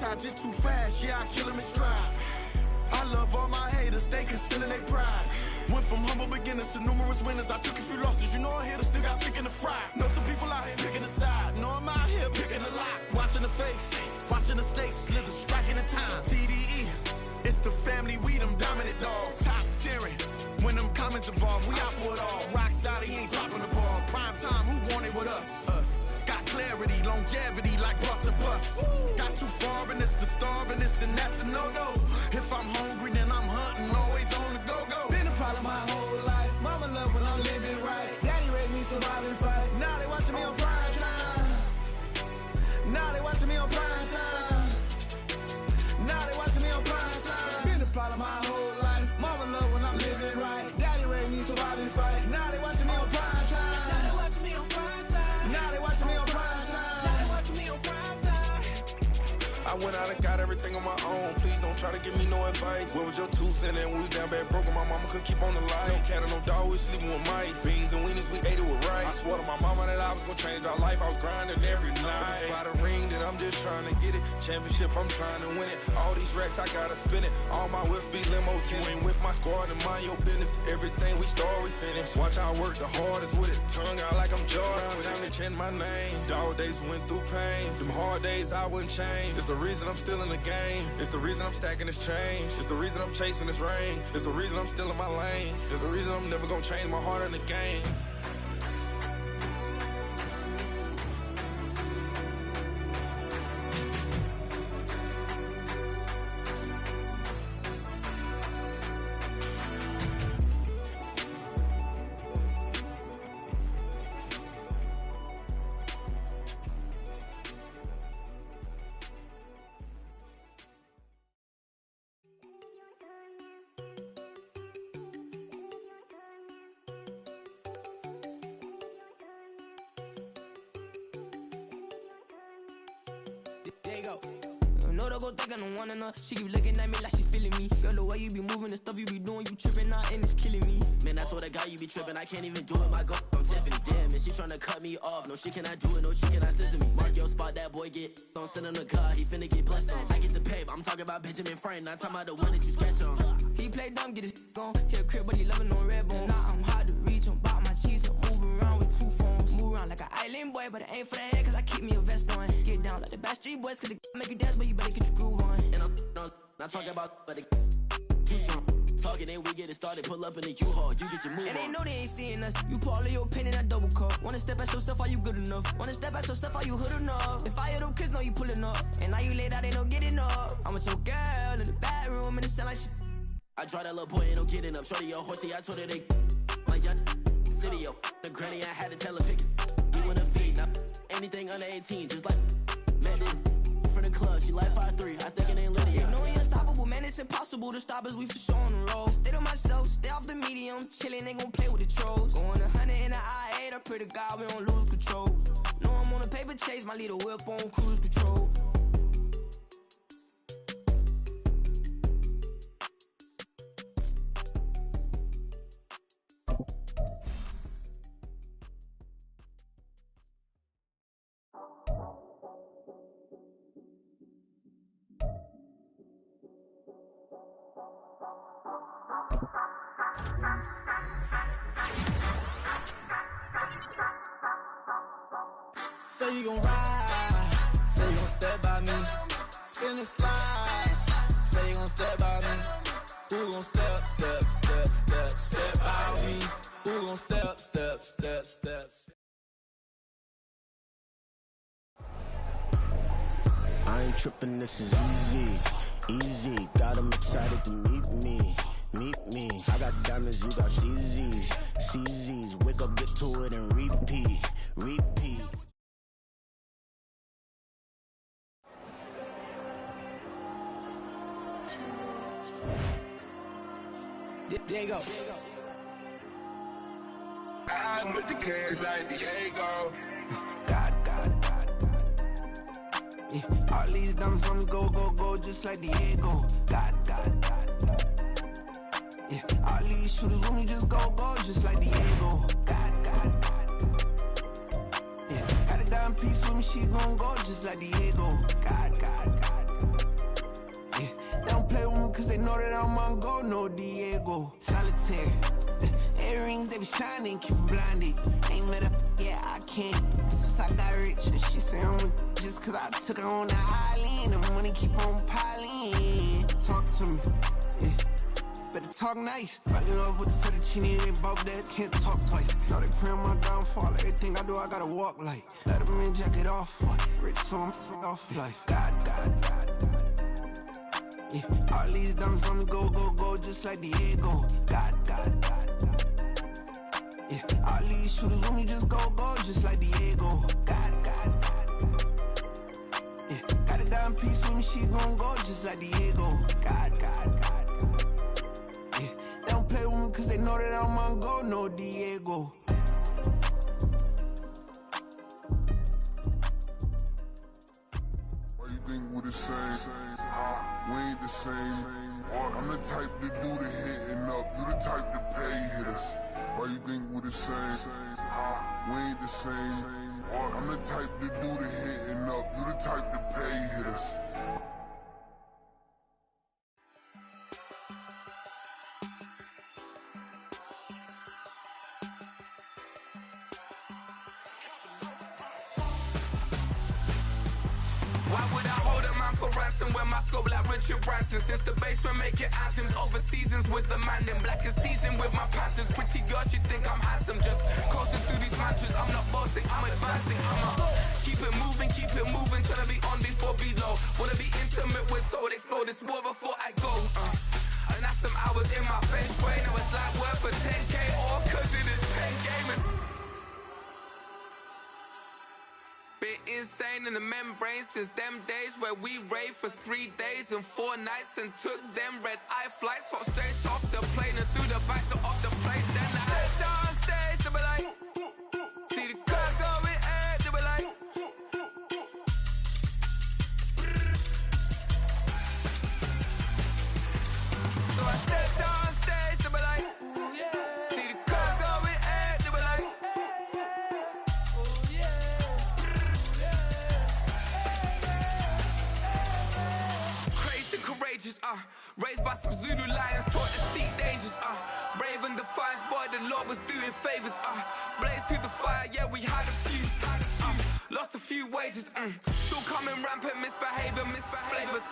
tide just too fast, yeah, I kill them in stride. I love all my haters, they concealing their pride. Went from humble beginners to numerous winners. I took a few losses, you know I'm here to still got chicken to fry. Know some people out here picking a side, know I'm out here picking a lot. Watching the fakes, watching the stakes, slither, striking the time. TDE, it's the family, we them dominant dogs. Top tiering, when them comments involved, we out for it all. Rock side, he ain't dropping the ball. Prime time, who want it with us? Us. Got clarity, longevity, like bus and bus. Got too far and it's the starving, this and that's a no-no. If I'm hungry, then I'm hunting, always on the go-go. Been a problem my whole life. Mama love when I'm living right. Daddy raised me survive and fight. Now they watching me on prime time. Now they watching me on prime time. Now they watching me on prime time. Been a problem my whole life. Mama love when I'm living right. Daddy raised me survive and fight. Now they watching me on prime time. Now they watching me on prime time. Now they watching me on prime time. Now they watching me on prime time. I went out and got everything on my own. Please don't try to give me no advice. What was your 2 cents and we was down bad broke and my mama couldn't keep on the light. No cat and no dog, we sleeping with mice. Beans and weenies, we ate it with rice. I swore to my mama that I was gonna change our life. I was grinding every night. By the ring that I'm just trying to get it. Championship, I'm trying to win it. All these racks, I gotta spin it. All my whips be limo tin. You ain't with my squad and mind your business. Everything we start, we finish. Watch I work the hardest with it. Tongue out like I'm Jordan. Time to change my name. Dog days went through pain. Them hard days I wouldn't change. It's the reason I'm still in the game. It's the reason I'm stacking this change. It's the reason I'm chasing this rain. It's the reason I'm still in my lane. It's the reason I'm never gonna change my heart in the game. There you go. No, don't go think I don't want enough. She keep looking at me like she feeling me. Girl, the way you be moving, the stuff you be doing, you tripping out and it's killing me. Man, I swear to God, you be tripping. I can't even do it. My girl, I'm Tiffany. Damn, and she tryna cut me off. No, she cannot do it. No, she cannot scissor me. Mark your spot, that boy get on. Send him the car, he finna get blessed on. I get the paper. I'm talking about Benjamin Franklin. Not talking about the one that you sketch on. He play dumb, get his gone. Hit a crib, but he loving on red bone. Now I'm hard to reach. I'm about my cheese. I'm moving around with 2 phones. Move around like an island boy, but it ain't for the head, cause I keep me a vest on. Get down like the Backstreet Boys, cause it make you dance, but you better get your groove on. And I'm not talking about, but it too strong. Talking and we get it started, pull up in the U-Haul, you get your move and on. they know they ain't seeing us. You put all of your pen in that double cup. Wanna step at yourself, are you good enough? Wanna step at yourself, are you hood enough? If I hear them kids, know you pulling up. And now you laid out, they don't get enough. I'm with your girl in the bedroom, and it sound like shit. I draw that little boy, ain't no getting up. Shorty your horsey, I told her they my young city, yo. The granny, I had to tell her pick it. You wanna feed, now anything under 18, just like man, this from the club, she like 5'3", I think it ain't Lydia. They know we unstoppable, man, it's impossible to stop us, we for sure on the road. Stay to myself, stay off the medium, chillin', they gon' play with the trolls. Going 100 in the I-8, I pray to God we don't lose control. Know I'm on a paper chase, my leader whip on cruise control. Say you gon' ride, say you gon' step by me, spin and slide, say you gon' step by me. Who gon' step by me? Who gon' step? I ain't trippin', this is easy. Got 'em excited to meet me. I got diamonds, you got CZs. Wake up, get to it, and repeat. There you go. I'm with the cash like Diego. God. Yeah, all these diamonds on me go, just like Diego. God. Yeah, all these shooters on me just go, just like Diego. God. Yeah, got a dime piece with me, she gon' go just like Diego. God. know that I'm on go, no Diego. Solitaire. Earrings, they be shining, keep blinded. Ain't met up, yeah, I can't. Since I got rich, and she say I'm just cause I took her on the island. The money keep on piling. Talk to me, yeah. Better talk nice. Right up with the fettuccine, they both dead, can't talk twice. Now they pray on my downfall. Everything I do, I gotta walk like. Let them in, jacket off. Rich, so I'm off life. God. Yeah, all these diamonds on me go, just like Diego. God. Yeah, all these shooters on me just go, just like Diego. God. Yeah, got a dime piece with me, she gon' go just like Diego. God. Yeah, they don't play with me cause they know that I'm on go, no Diego. Why you think we the same? We ain't the same. I'm the type to do the hitting up, you the type to pay hitters. Why you think we the same? We ain't the same. I'm the type to do the hitting up, you the type to pay hitters. Why would I hold a man for ransom when my scope like Richard Branson? Since the basement making anthems over seasons with the man in black is teasing with my panthers. Pretty girl, she think I'm handsome. Just coasting through these mantras. I'm not bossing, I'm advancing. Keep it moving, trying to be on before below. Wanna be intimate with soul, explode this war before I go. And that's some hours in my feng shui. Now it's like work for 10K off cause it is pen gaming. Been insane in the membrane since them days where we raved for 3 days and 4 nights and took them red eye flights, hot straight off the plane and through the back door of the place. Then I head on stage to be like, see the crowd going ahead to be like. So I stepped on stage to be like, ooh yeah. See the crowd going ahead to be like, ooh yeah. Courageous, raised by some Zulu lions, taught to seek dangers, brave and defiant, boy, the Lord was doing favors, blaze through the fire, yeah, we had a few, lost a few wages, still coming rampant, misbehavior, flavors,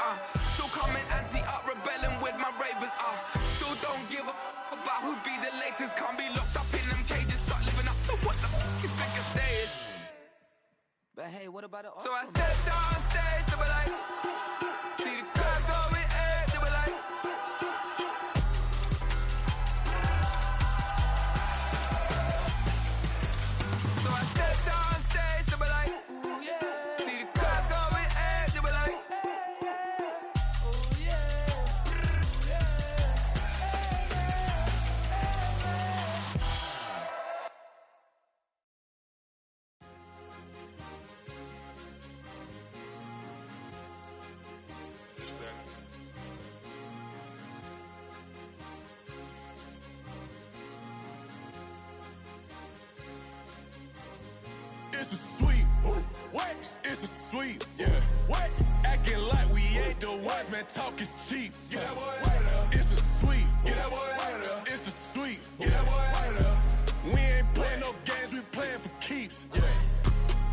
still coming anti-up, rebelling with my ravers, still don't give a about who be the latest, can't be locked up in them cages, start living up to what the f you think of days. But hey, what about it? So I stepped on stage to be like, see the crowd going ahead, they were like. So I stepped on stage, they were like, ooh yeah. See the crowd going ahead, they were like, ooh yeah. It's a sweet, what? It's a sweet, yeah. What? Acting like we ain't the ones, man. Talk is cheap. Get that boy. It's a sweet. Get that boy. It's a sweet. Get that boy. We ain't playing no games, we playing for keeps. Yeah.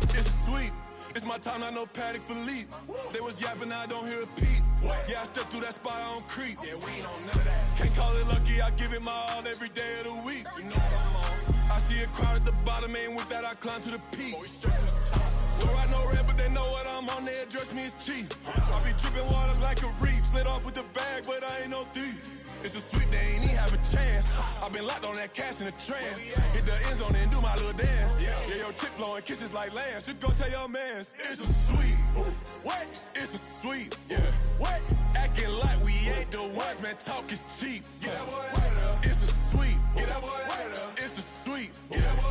It's a sweet. It's my time, not no paddock for leap. They was yapping, I don't hear a peep. Yeah, I step through that spot, I don't creep. Yeah, we ain't on none of that. Can't call it lucky, I give it my all every day of the week. You know what I'm on. I see a crowd at the bottom, ain't with that, I climb to the peak. Don't ride no red, but they know what I'm on, they address me as chief. I be dripping water like a reef, slid off with the bag, but I ain't no thief. It's a sweet, they ain't even have a chance. I been locked on that cash in a trance. Hit the end zone and do my little dance. Yeah, your chick blowing kisses like lambs. Should go tell your mans. It's a sweet. What? It's a sweet. Yeah. What? Acting like we ain't the ones, man. Talk is cheap. Get that boy. It's a sweet. Get that boy. It's a sweet. Get that boy.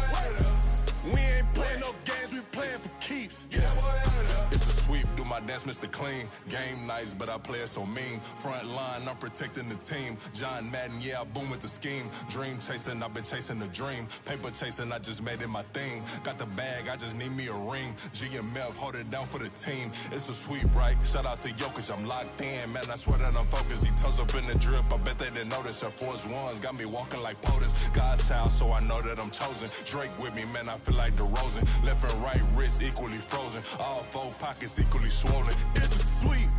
We ain't playing no games, we playing for keeps. Get that boy. It's a sweep. Do my that's Mr. Clean. Game nice, but I play it so mean. Front line, I'm protecting the team. John Madden, yeah, I boom with the scheme. Dream chasing, I've been chasing the dream. Paper chasing, I just made it my thing. Got the bag, I just need me a ring. GMF, hold it down for the team. It's a sweep, right? Shout out to Jokic, I'm locked in. Man, I swear that I'm focused. These toes up in the drip, I bet they didn't notice. Her force ones got me walking like POTUS. God's child, so I know that I'm chosen. Drake with me, man, I feel like DeRozan. Left and right wrist equally frozen. All four pockets equally swollen. It's a sweep.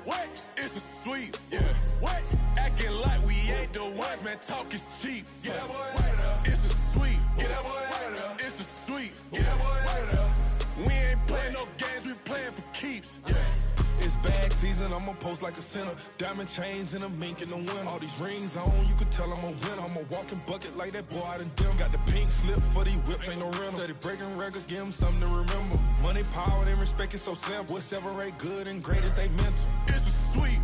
What? It's a sweep. Yeah. What? Acting like we ain't the ones, man. Talk is cheap. Get that boy out of there. It's a sweep. Get that boy out of there. It's a sweep. Get that boy out of there. We ain't playing no games, we playing for keeps. Yeah. It's bag season, I'ma post like a sinner. Diamond chains and a mink in the wind. All these rings on, you could tell I'm a winner. I'm a walking bucket like that boy out in dim. Got the pink slip for these whips, ain't no rental. Steady breaking records, give them something to remember. Money, power, and respect is so simple. What separate good and great is they mental. It's a sweep.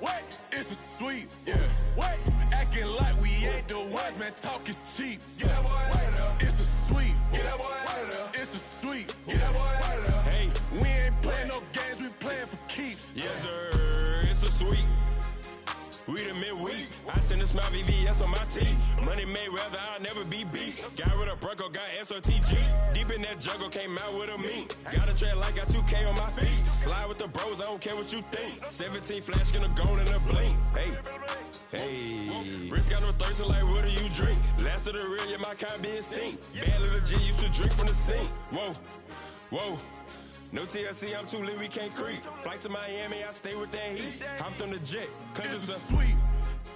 What? It's a sweep. Yeah. What? Acting like we ain't the ones, man. Talk is cheap. Get that boy out of there. It's a sweep. Get that boy out of there. It's a sweep. Get that boy out of there. Hey, we ain't playing no games, we playing for keeps. Yes, sir. It's a sweep. We the midweek. I tend to smile VVS on my teeth. Money made rather I'll never be beat. Got rid of Bronco, got SOTG. Deep in that jungle, came out with a meat. Got a trail like got 2K on my feet. Slide with the bros, I don't care what you think. 17 flash, gonna go in a blink. Hey. Wrist got no thirst, like what do you drink? Last of the real, yeah, my kind be extinct. Bad little G used to drink from the sink. Whoa. No TLC, I'm too lit, we can't creep. Flight to Miami, I stay with that heat. Hopped on the jet, cause it's a sweep.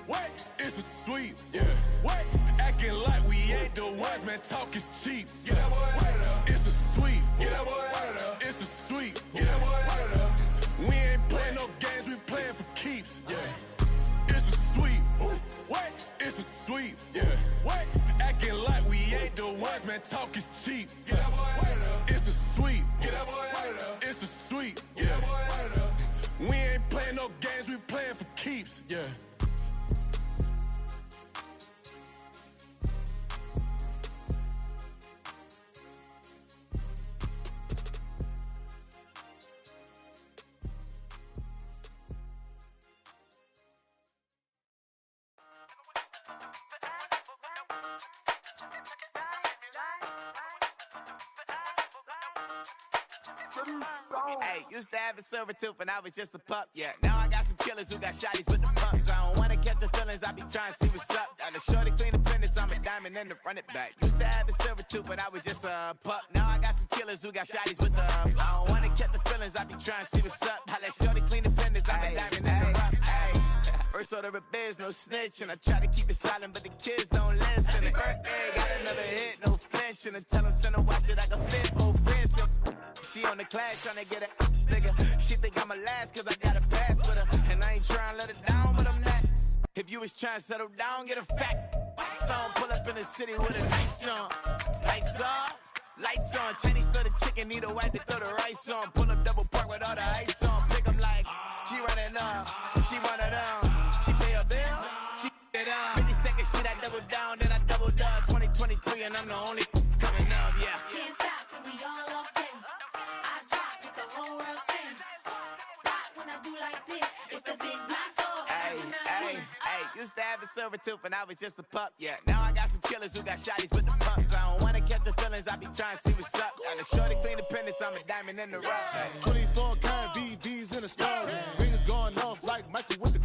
What? It's a sweep. Yeah. What? Acting like we ain't the ones, man. Talk is cheap. Get that boy out of there. It's a sweep. Get that boy out of there. It's a sweep. Get that boy out of there. We ain't playing no games, we playing for keeps. Yeah. It's a sweep. What? It's a sweep. Yeah. What? Acting like we ain't the ones, man. Talk is cheap. Get that boy out of there. It's a sweep. Get that boy out of there. It's a sweep. Get that boy out of there. We ain't playing no games, we playing for keeps. Yeah. Hey, used to have a silver tooth and I was just a pup, yeah. Now I got some killers who got shotties with the pumps. I don't wanna catch the feelings, I be trying to see what's up. Got a shorty clean the penis, I'm a diamond and to run it back. Used to have a silver tooth but I was just a pup. Now I got some killers who got shotties with the I don't wanna catch the feelings, I be trying to see what's up. I let shorty clean the penis, I'm a diamond and to run it. First order of biz, no snitch, and I try to keep it silent, but the kids don't listen. And got another hit, no flinch, and I tell them send a watch that I can fit. Old friends, she on the class trying to get a nigga. She think I'm a last cause I got a pass with her, and I ain't trying to let her down, but I'm not. If you was trying to settle down, get a fact. Song pull up in the city with a nice jump. Lights on, Chinese throw the chicken, need a wipe to throw the rice on. Pull up double park with all the ice on. Pick 'em like, she running up, she one of them. She pay her bill, she it up. 52nd Street, I double down, then I doubled up. 2023, and I'm the only coming up, yeah. Can't stop till we all up in. I drop with the whole world sing. Pop when I do like this, it's the big black door. Hey, used to have a silver tooth and I was just a pup, yeah. Now I got some killers who got shotties with the pumps. I don't wanna catch the feelings, I be trying to see what's up. Got a shorty clean the penis, I'm a diamond in the rough. 24 kind VVs in the stars. Rings going off like Michael with the